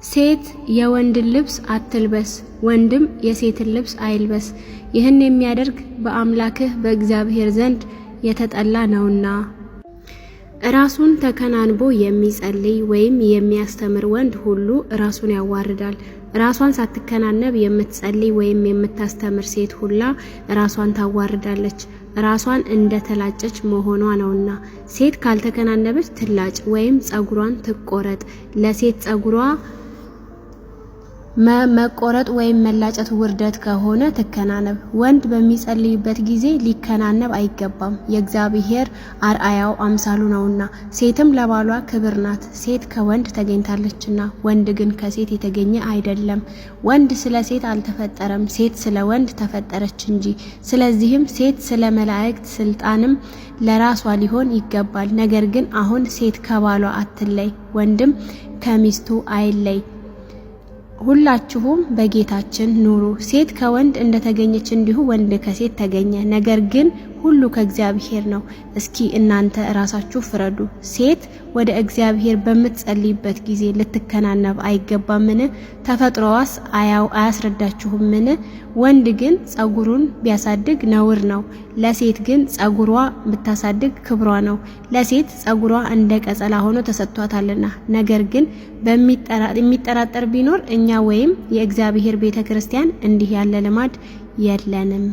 ሴት የወንድ ልብስ አትልበስ፣ ወንድም የሴትን ልብስ አይልበስ። ይህን የሚያደርግ በአምላክህ በእግዚአብሔር ዘንድ የተጠላ ነውና። ራሱን ተከናንቦ የሚጸልይ ወይም የሚያስተምር ወንድ ሁሉ ራሱን ያዋርዳል። ራሷን ሳትከናነብ የምትጸልይ ወይም የምታስተምር ሴት ሁላ ራሷን ታዋርዳለች፣ ራሷን እንደተላጨች መሆኗ ነውና። ሴት ካልተከናነበች ትላጭ ወይም ጸጉሯን ትቆረጥ። ለሴት ጸጉሯ መቆረጥ ወይም መላጨት ውርደት ከሆነ ትከናነብ። ወንድ በሚጸልይበት ጊዜ ሊከናነብ አይገባም፣ የእግዚአብሔር አርአያው አምሳሉ ነውና። ሴትም ለባሏ ክብር ናት፣ ሴት ከወንድ ተገኝታለችና፣ ወንድ ግን ከሴት የተገኘ አይደለም። ወንድ ስለ ሴት አልተፈጠረም፣ ሴት ስለ ወንድ ተፈጠረች እንጂ። ስለዚህም ሴት ስለ መላእክት ስልጣንም ለራሷ ሊሆን ይገባል። ነገር ግን አሁን ሴት ከባሏ አትለይ፣ ወንድም ከሚስቱ አይለይ። ሁላችሁም በጌታችን ኑሩ። ሴት ከወንድ እንደተገኘች እንዲሁ ወንድ ከሴት ተገኘ፣ ነገር ግን ሁሉ ከእግዚአብሔር ነው። እስኪ እናንተ ራሳችሁ ፍረዱ። ሴት ወደ እግዚአብሔር በምትጸልይበት ጊዜ ልትከናነብ አይገባምን? ተፈጥሮዋስ አያስረዳችሁምን? ወንድ ግን ጸጉሩን ቢያሳድግ ነውር ነው፣ ለሴት ግን ጸጉሯ ብታሳድግ ክብሯ ነው። ለሴት ጸጉሯ እንደ ቀጸላ ሆኖ ተሰጥቷታልና። ነገር ግን የሚጠራጠር ቢኖር እኛ ወይም የእግዚአብሔር ቤተክርስቲያን እንዲህ ያለ ልማድ የለንም።